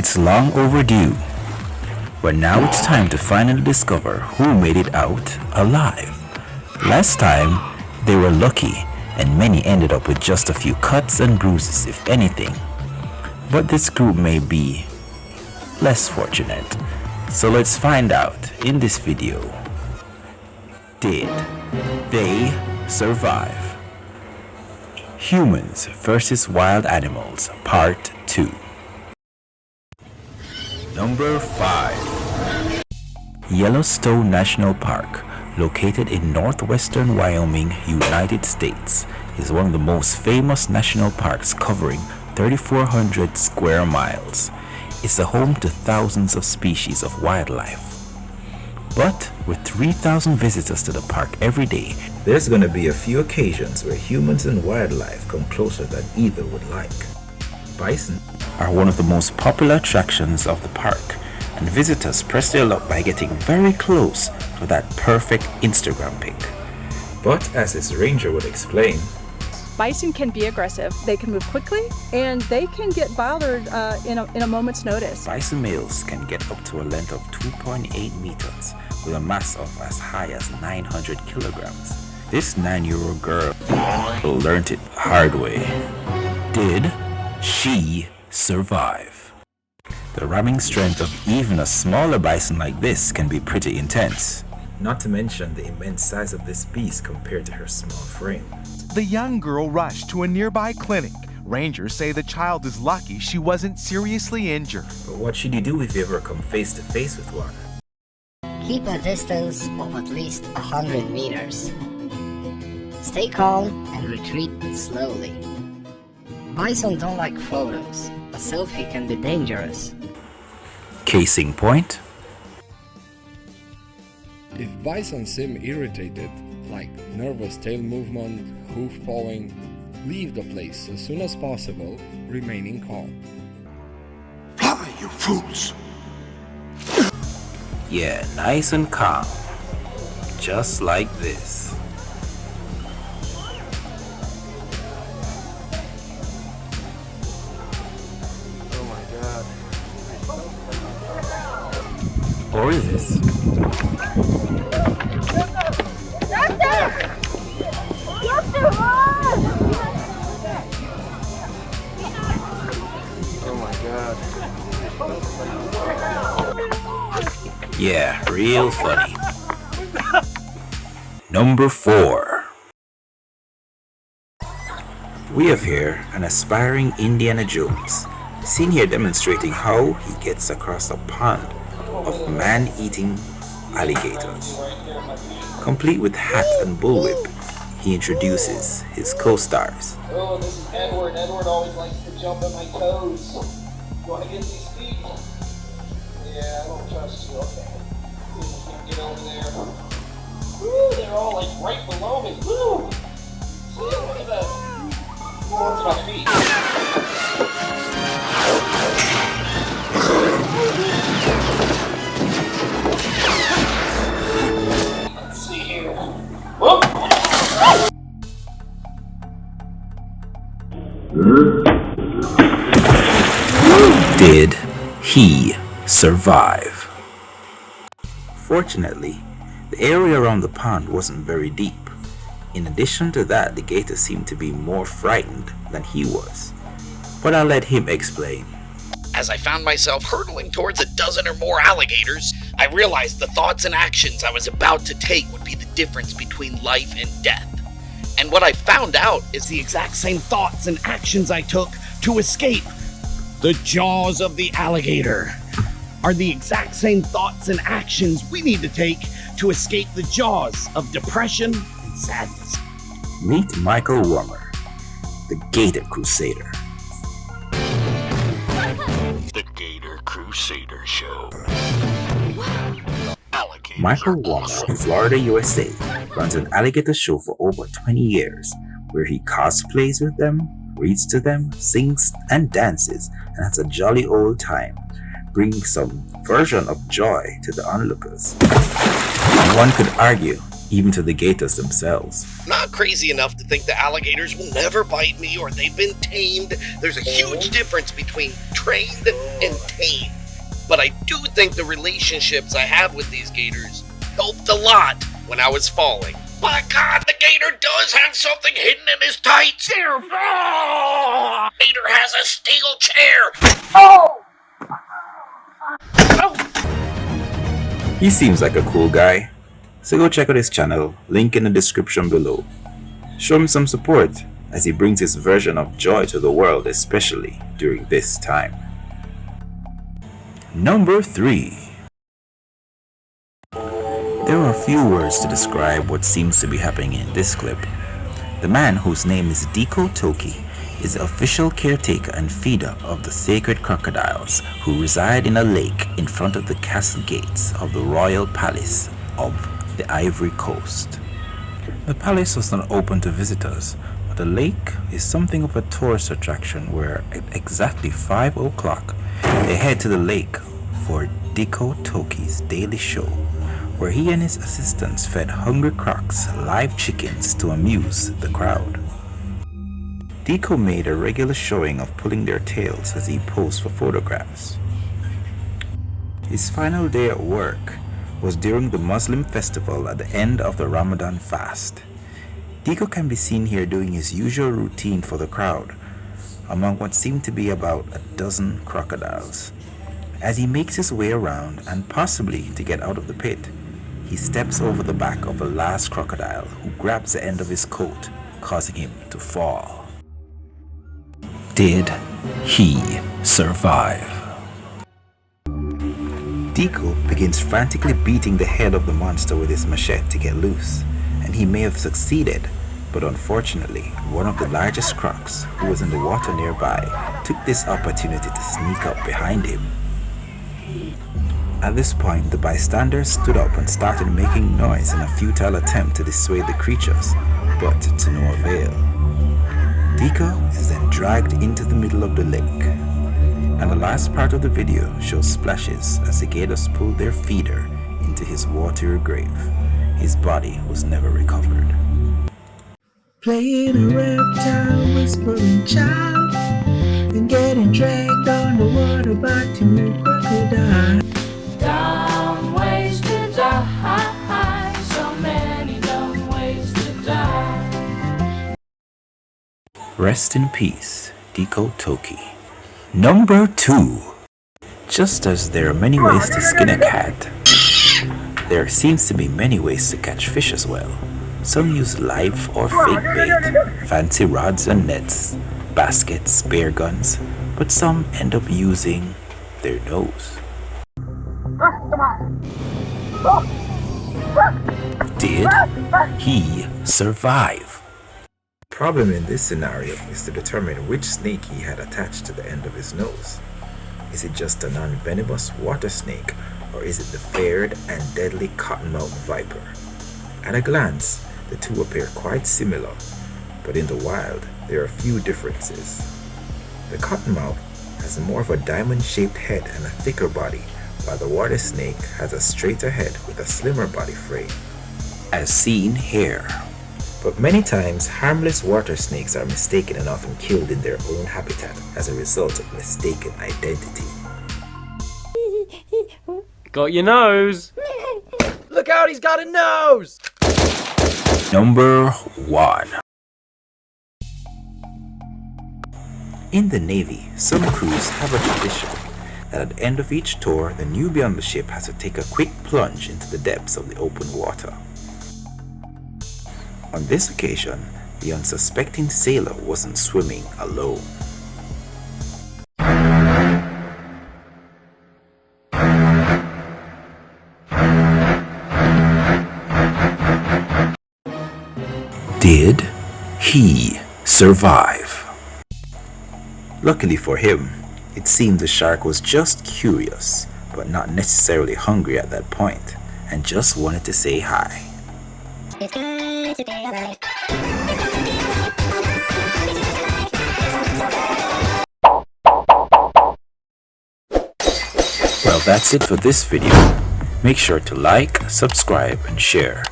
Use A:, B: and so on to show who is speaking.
A: It's long overdue, but now it's time to finally discover who made it out alive. Last time, they were lucky, and many ended up with just a few cuts and bruises, if anything. But this group may be less fortunate. So let's find out in this video. Did they survive? Humans versus Wild Animals, Part 2. Number 5. Yellowstone National Park, located in northwestern Wyoming, United States, is one of the most famous national parks covering 3,400 square miles. It's the home to thousands of species of wildlife. But with 3,000 visitors to the park every day, there's going to be a few occasions where humans and wildlife come closer than either would like. Bison are one of the most popular attractions of the park, and visitors press their luck by getting very close to that perfect Instagram pic. But as this ranger would explain,
B: bison can be aggressive, they can move quickly, and they can get bothered in a moment's notice.
A: Bison males can get up to a length of 2.8 meters with a mass of as high as 900 kilograms. This 9-year-old girl learned it the hard way. Did she survive? The ramming strength of even a smaller bison like this can be pretty intense. Not to mention the immense size of this beast compared to her small frame.
C: The young girl rushed to a nearby clinic. Rangers say the child is lucky she wasn't seriously injured.
A: But what should you do if you ever come face to face with one?
D: Keep a distance of at least 100 meters. Stay calm and retreat slowly. Bison don't like photos. A selfie can be dangerous.
A: Case in point.
E: If bison seem irritated, like nervous tail movement, hoof pawing, leave the place as soon as possible, remaining calm.
F: Fly, you fools!
A: Yeah, nice and calm. Just like this.
F: Oh my god.
A: Or is this?
F: Oh my god.
A: Yeah, real funny. Number 4. We have here an aspiring Indiana Jones, seen here demonstrating how he gets across a pond of man-eating alligators. Complete with hat and bullwhip, he introduces his co-stars.
G: Oh, this is Edward. Edward always likes to jump at my toes. You want to get these feet? Yeah, I don't trust you. Okay. See if we can get over there. Woo, they're all like right below me. Woo! See, look at that. Towards my feet. Let's see here. Whoop!
A: Did he survive? Fortunately, the area around the pond wasn't very deep. In addition to that, the gator seemed to be more frightened than he was. But I'll let him explain.
H: As I found myself hurtling towards a dozen or more alligators, I realized the thoughts and actions I was about to take would be the difference between life and death. And what I found out is the exact same thoughts and actions I took to escape the jaws of the alligator are the exact same thoughts and actions we need to take to escape the jaws of depression and sadness.
A: Meet Michael Warmer, the Gator Crusader.
F: The Gator Crusader Show.
A: Michael Warmer of Florida, USA, runs an alligator show for over 20 years, where he cosplays with them, reads to them, sings and dances, and has a jolly old time, bringing some version of joy to the onlookers. And one could argue even to the gators themselves.
H: I'm not crazy enough to think that alligators will never bite me or they've been tamed. There's a huge difference between trained and tamed. But I do think the relationships I have with these gators helped a lot when I was falling. By God, the gator does have something hidden in his tights. Gator has a steel chair.
A: He seems like a cool guy, so go check out his channel, link in the description below. Show him some support as he brings his version of joy to the world, especially during this time. Number 3. There are few words to describe what seems to be happening in this clip. The man, whose name is Diko Toki, is the official caretaker and feeder of the sacred crocodiles who reside in a lake in front of the castle gates of the royal palace of the Ivory Coast. The palace was not open to visitors, but the lake is something of a tourist attraction where at exactly 5 o'clock they head to the lake for Diko Toki's daily show, where he and his assistants fed hungry crocs live chickens to amuse the crowd. Diko made a regular showing of pulling their tails as he posed for photographs. His final day at work was during the Muslim festival at the end of the Ramadan fast. Diko can be seen here doing his usual routine for the crowd, among what seemed to be about a dozen crocodiles. As he makes his way around and possibly to get out of the pit, he steps over the back of a last crocodile who grabs the end of his coat, causing him to fall. Did he survive? Diko begins frantically beating the head of the monster with his machete to get loose, and he may have succeeded, but unfortunately, one of the largest crocs, who was in the water nearby, took this opportunity to sneak up behind him. At this point, the bystanders stood up and started making noise in a futile attempt to dissuade the creatures, but to no avail. Diko is then dragged into the middle of the lake, and the last part of the video shows splashes as the gators pulled their feeder into his watery grave. His body was never recovered.
I: Playing a reptile, whispering child, and getting dragged underwater by 2 crocodiles.
J: Dumb ways to die, so many dumb ways to die.
A: Rest in peace, Diko Toki. Number 2. Just as there are many ways to skin a cat, there seems to be many ways to catch fish as well. Some use live or fake bait, fancy rods and nets, baskets, spear guns, but some end up using their nose. Did he survive? The problem in this scenario is to determine which snake he had attached to the end of his nose. Is it just a non-venomous water snake, or is it the feared and deadly cottonmouth viper? At a glance, the two appear quite similar, but in the wild, there are a few differences. The cottonmouth has more of a diamond-shaped head and a thicker body, while the water snake has a straighter head with a slimmer body frame, as seen here. But many times, harmless water snakes are mistaken and often killed in their own habitat as a result of mistaken identity.
K: Got your nose!
F: Look out, he's got a nose!
A: Number 1. In the Navy, some crews have a tradition that at the end of each tour, the newbie on the ship has to take a quick plunge into the depths of the open water. On this occasion, the unsuspecting sailor wasn't swimming alone. Did he survive? Luckily for him, it seemed the shark was just curious, but not necessarily hungry at that point, and just wanted to say hi.
D: It's good to be alive.
A: Well, that's it for this video. Make sure to like, subscribe, and share.